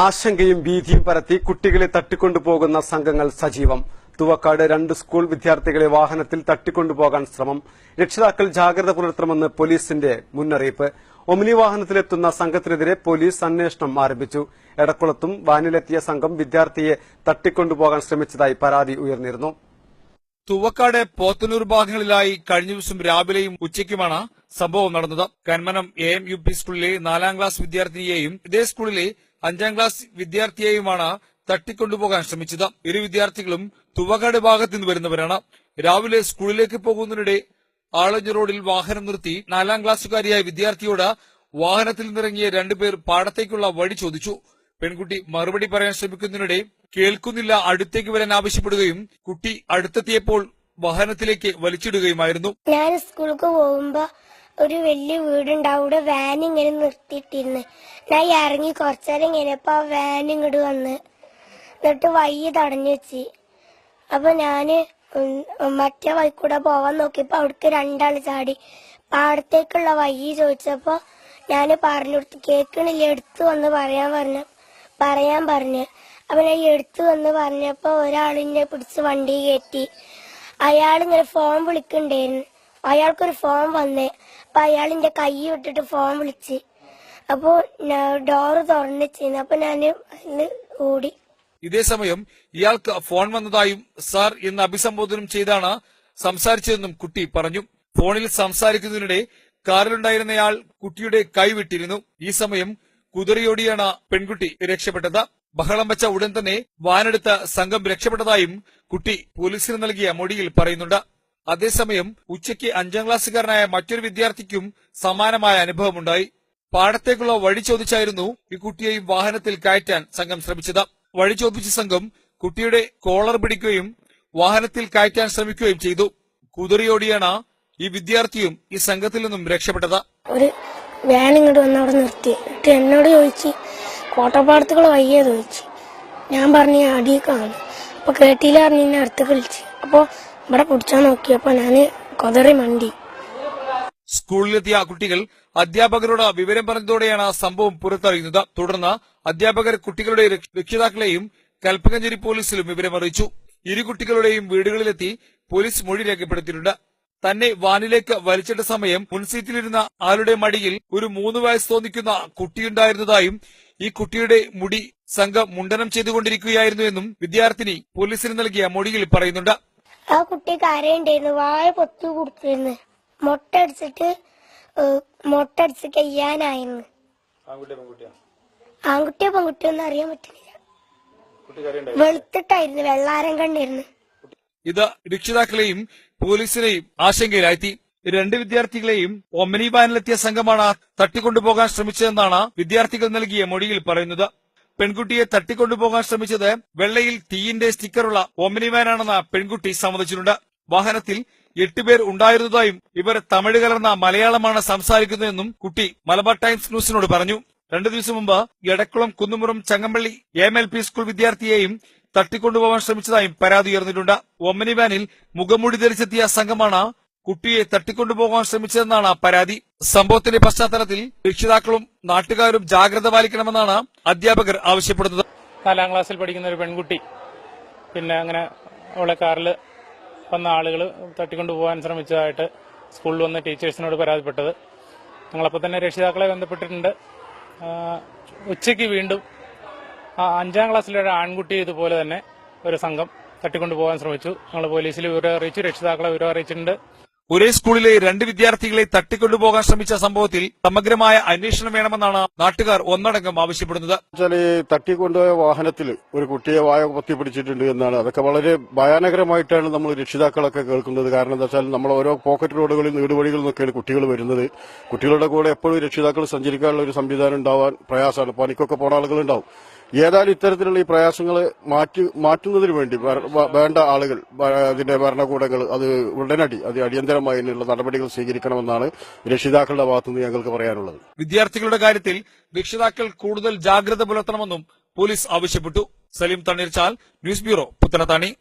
ആശങ്കയും ഭീതിയും പരത്തി കുട്ടികളെ തട്ടിക്കൊണ്ടുപോകുന്ന സംഘങ്ങൾ സജീവം. തുവക്കാട് 2 സ്കൂൾ വിദ്യാർത്ഥികളെ വാഹനത്തിൽ തട്ടിക്കൊണ്ടുപോകാൻ ശ്രമം. രക്ഷിതാക്കൾ ജാഗ്രത പുലർത്തണമെന്ന് പോലീസിന്റെ മുന്നറിയിപ്പ്. ഒമിനി വാഹനത്തിലെത്തുന്ന സംഘത്തിനെതിരെ പോലീസ് അന്വേഷണം ആരംഭിച്ചു. എടക്കുളത്തും വാനിലെത്തിയ സംഘം വിദ്യാർത്ഥിയെ തട്ടിക്കൊണ്ടുപോകാൻ ശ്രമിച്ചതായി പരാതി ഉയർന്നിരുന്നു. തുവക്കാട് പോത്തന്നൂർ ഭാഗങ്ങളിലായി കഴിഞ്ഞ ദിവസം രാവിലെയും ഉച്ചയ്ക്കുമാണ് സംഭവം നടന്നത്. കന്മനം AMUP സ്കൂളിലെ 4ാം ക്ലാസ് വിദ്യാർത്ഥിനിയെയും ഇതേ സ്കൂളിലെ 5ാം ക്ലാസ് വിദ്യാർത്ഥിയെയുമാണ് തട്ടിക്കൊണ്ടുപോകാൻ ശ്രമിച്ചത്. ഇരു വിദ്യാർത്ഥികളും തുവക്കാട് ഭാഗത്തു നിന്ന് വരുന്നവരാണ്. രാവിലെ സ്കൂളിലേക്ക് പോകുന്നതിനിടെ ആളഞ്ഞ റോഡിൽ വാഹനം നിർത്തി 4ാം ക്ലാസ്സുകാരിയായ വിദ്യാർത്ഥിയോട് വാഹനത്തിൽ നിന്നിറങ്ങിയ 2 പേർ പാടത്തേക്കുള്ള വഴി ചോദിച്ചു. പെൺകുട്ടി മറുപടി പറയാൻ ശ്രമിക്കുന്നതിനിടെ കേൾക്കുന്നില്ല, അടുത്തേക്ക് വരാൻ ആവശ്യപ്പെടുകയും കുട്ടി അടുത്തെത്തിയപ്പോൾ വാഹനത്തിലേക്ക് വലിച്ചിടുകയുമായിരുന്നു. ഞാൻ സ്കൂൾക്ക് പോകുമ്പോ ഒരു വലിയ വീടുണ്ടാവും, അവിടെ വാൻ ഇങ്ങനെ നിർത്തിയിട്ടിരുന്നു. ഞാൻ ഇറങ്ങി കുറച്ചേരം ഇങ്ങനെയപ്പോ ആ വാൻ ഇങ്ങോട്ട് വന്ന് എന്നിട്ട് വയ്യ തടഞ്ഞു വെച്ച്. അപ്പൊ ഞാന് മറ്റേ വഴിക്കൂടെ പോവാൻ നോക്കിയപ്പോ അവിടേക്ക് 2 ആള് ചാടി. പാടത്തേക്കുള്ള വയ്യ ചോദിച്ചപ്പോ ഞാന് പറഞ്ഞു കൊടുത്ത് കേൾക്കണില്ല, എടുത്തു വന്ന് പറയാൻ പറഞ്ഞു. അപ്പൊ ഞാൻ എടുത്തു വന്ന് പറഞ്ഞപ്പോ ഒരാളിനെ പിടിച്ച് വണ്ടി കയറ്റി. അയാളിങ്ങനെ ഫോൺ വിളിക്കണ്ടായിരുന്നു. അയാൾക്കൊരു ഫോൺ വന്നേ. അപ്പൊ അയാളിന്റെ കൈ വിട്ടിട്ട് ഫോൺ വിളിച്ച്. അപ്പൊ ഡോറ് തുറന്നിച്ചിരുന്നു. അപ്പൊ ഞാന് ഓടി. ഇതേസമയം ഇയാൾക്ക് ഫോൺ വന്നതായും സാർ എന്ന് അഭിസംബോധന ചെയ്താണ് സംസാരിച്ചതെന്നും കുട്ടി പറഞ്ഞു. ഫോണിൽ സംസാരിക്കുന്നതിനിടെ കാറിലുണ്ടായിരുന്നയാൾ കുട്ടിയുടെ കൈവിട്ടിരുന്നു. ഈ സമയം കുതിരയോടിയാണ് പെൺകുട്ടി രക്ഷപ്പെട്ടത്. ബഹളം വെച്ച ഉടൻ തന്നെ വാനെടുത്ത സംഘം രക്ഷപ്പെട്ടതായും കുട്ടി പോലീസിന് നൽകിയ മൊഴിയിൽ പറയുന്നുണ്ട്. അതേസമയം ഉച്ചയ്ക്ക് 5ാം ക്ലാസ്സുകാരനായ മറ്റൊരു വിദ്യാർത്ഥിക്കും സമാനമായ അനുഭവമുണ്ടായി. പാടത്തേക്കുള്ള വഴി ചോദിച്ചായിരുന്നു ഈ കുട്ടിയെയും വാഹനത്തിൽ കയറ്റാൻ സംഘം ശ്രമിച്ചത്. വഴി ചോദിച്ച സംഘം കുട്ടിയുടെ കോളർ പിടിക്കുകയും വാഹനത്തിൽ കയറ്റാൻ ശ്രമിക്കുകയും ചെയ്തു. കുതിരയോടിയാണ് ഈ വിദ്യാർത്ഥിയും ഈ സംഘത്തിൽ നിന്നും രക്ഷപ്പെട്ടത്. ഒരു വാൻ ഇങ്ങോട്ട് വന്ന് അവിടെ നിർത്തി. എന്നോട് ചോദിച്ചു കോട്ടപ്പാടത്തുകൾ വയ്യ ചോദിച്ചു. ഞാൻ പറഞ്ഞു അടിയേക്കാണ്. അപ്പൊ കേട്ടില്ല പറഞ്ഞ അടുത്ത് കളിച്ച്. അപ്പൊ ഇവിടെ പിടിച്ചാൻ നോക്കിയപ്പോ ഞാന് കൊതറി മണ്ടി. സ്കൂളിലെത്തിയ കുട്ടികൾ അധ്യാപകരോട് വിവരം പറഞ്ഞതോടെയാണ് സംഭവം പുറത്തറിയുന്നത്. തുടർന്ന് അധ്യാപകർ കുട്ടികളുടെ രക്ഷിതാക്കളെയും കൽപ്പകഞ്ചേരി പോലീസിലും വിവരമറിയിച്ചു. ഇരു കുട്ടികളുടെയും വീടുകളിലെത്തി പോലീസ് മൊഴി രേഖപ്പെടുത്തിയിട്ടുണ്ട്. തന്നെ വാനിലേക്ക് വലിച്ചിട്ട സമയം മുൻസീറ്റിലിരുന്ന ആളുടെ മടിയിൽ ഒരു 3 വയസ്സ് തോന്നിക്കുന്ന കുട്ടിയുണ്ടായിരുന്നതായും ഈ കുട്ടിയുടെ മുടി സംഘം മുണ്ടനം ചെയ്തുകൊണ്ടിരിക്കുകയായിരുന്നുവെന്നും വിദ്യാർത്ഥിനി പോലീസിന് നൽകിയ മൊഴിയിൽ പറയുന്നുണ്ട്. ആ കുട്ടി കരയുണ്ടായിരുന്നു, വായ പൊത്തു കൊടുത്തിരുന്നു. മൊട്ടടിച്ച് കയ്യാനായിരുന്നു. ആൺകുട്ടിയോ പെൺകുട്ടിയോ ഒന്നും അറിയാൻ പറ്റുന്നില്ല. വെളുത്തിട്ടായിരുന്നു, വെള്ളാരം കണ്ടിരുന്നു. ഇത് രക്ഷിതാക്കളെയും പോലീസിനെയും ആശങ്കയിലാഴ്ത്തി. 2 വിദ്യാർത്ഥികളെയും ഒമിനി വാനിലെത്തിയ സംഘമാണ് തട്ടിക്കൊണ്ടുപോകാൻ ശ്രമിച്ചതെന്നാണ് വിദ്യാർത്ഥികൾ നൽകിയ മൊഴിയിൽ പറയുന്നത്. പെൺകുട്ടിയെ തട്ടിക്കൊണ്ടുപോകാൻ ശ്രമിച്ചത് വെള്ളയിൽ തീയിന്റെ സ്റ്റിക്കറുള്ള ഒമിനി വാനാണെന്ന് പെൺകുട്ടി സമ്മതിച്ചിട്ടുണ്ട്. വാഹനത്തിൽ 8 പേർ ഉണ്ടായിരുന്നതായും ഇവർ തമിഴ് കലർന്ന മലയാളമാണ് സംസാരിക്കുന്നതെന്നും കുട്ടി മലബാർ ടൈംസ് ന്യൂസിനോട് പറഞ്ഞു. 2 ദിവസം മുമ്പ് എടക്കുളം കുന്നുമുറും ചങ്ങമ്പള്ളി AMLP സ്കൂൾ വിദ്യാർത്ഥിയെയും തട്ടിക്കൊണ്ടുപോകാൻ ശ്രമിച്ചതായും പരാതി ഉയർന്നിട്ടുണ്ട്. ഒമിനി വാനിൽ മുഖംമൂടി ധരിച്ചെത്തിയ സംഘമാണ് കുട്ടിയെ തട്ടിക്കൊണ്ടുപോകാൻ ശ്രമിച്ചതെന്നാണ് പരാതി. സംഭവത്തിന്റെ പശ്ചാത്തലത്തിൽ രക്ഷിതാക്കളും നാട്ടുകാരും ജാഗ്രത പാലിക്കണമെന്നാണ് അധ്യാപകർ ആവശ്യപ്പെടുന്നത്. 4ാം ക്ലാസ്സിൽ പഠിക്കുന്ന ഒരു പെൺകുട്ടി അങ്ങനെ അവളെ കാറിൽ വന്ന ആളുകൾ തട്ടിക്കൊണ്ടുപോകാൻ ശ്രമിച്ചതായിട്ട് സ്കൂളിൽ വന്ന് ടീച്ചേഴ്സിനോട് പരാതിപ്പെട്ടത്. ഞങ്ങളപ്പോൾ തന്നെ രക്ഷിതാക്കളെ ബന്ധപ്പെട്ടിട്ടുണ്ട്. ഉച്ചയ്ക്ക് വീണ്ടും 5ാം ക്ലാസ്സിലെ ഒരു ആൺകുട്ടി ഇതുപോലെ തന്നെ ഒരു സംഘം തട്ടിക്കൊണ്ടുപോകാൻ ശ്രമിച്ചു. ഞങ്ങൾ പോലീസിൽ വിവരം അറിയിച്ചു, രക്ഷിതാക്കളെ വിവരം അറിയിച്ചിട്ടുണ്ട്. ഒരേ സ്കൂളിലെ 2 വിദ്യാർത്ഥികളെ തട്ടിക്കൊണ്ടുപോകാൻ ശ്രമിച്ച സംഭവത്തിൽ സമഗ്രമായ അന്വേഷണം വേണമെന്നാണ് നാട്ടുകാർ ഒന്നടങ്കം ആവശ്യപ്പെടുന്നത്. തട്ടിക്കൊണ്ടുപോയ വാഹനത്തിൽ ഒരു കുട്ടിയെ വായ പൊത്തിപ്പിടിച്ചിട്ടുണ്ട് എന്നാണ്. അതൊക്കെ വളരെ ഭയാനകരമായിട്ടാണ് നമ്മൾ രക്ഷിതാക്കളൊക്കെ കേൾക്കുന്നത്. കാരണം എന്താ വെച്ചാൽ നമ്മൾ ഓരോ പോക്കറ്റ് റോഡുകളിൽ വീടുവഴികളിൽ നിന്നൊക്കെയാണ് കുട്ടികൾ വരുന്നത്. കുട്ടികളുടെ കൂടെ എപ്പോഴും രക്ഷിതാക്കൾ സഞ്ചരിക്കാനുള്ള ഒരു സംവിധാനം ഉണ്ടാവാൻ പ്രയാസമാണ്. പണിക്കൊക്കെ പോണ ആളുകളുണ്ടാവും. ഏതായാലും ഇത്തരത്തിലുള്ള ഈ പ്രയാസങ്ങൾ മാറ്റുന്നതിന് വേണ്ടി വേണ്ട ആളുകൾ, അതിന്റെ ഭരണകൂടങ്ങൾ അത് ഉടനടി അടിയന്തരമായി അതിനുള്ള നടപടികൾ സ്വീകരിക്കണമെന്നാണ് രക്ഷിതാക്കളുടെ ഭാഗത്തുനിന്ന് ഞങ്ങൾക്ക് പറയാനുള്ളത്. വിദ്യാർത്ഥികളുടെ കാര്യത്തിൽ രക്ഷിതാക്കൾ കൂടുതൽ ജാഗ്രത പുലർത്തണമെന്നും പോലീസ് ആവശ്യപ്പെട്ടു. Saleem Thanneerchal, news bureau, Puthanathani.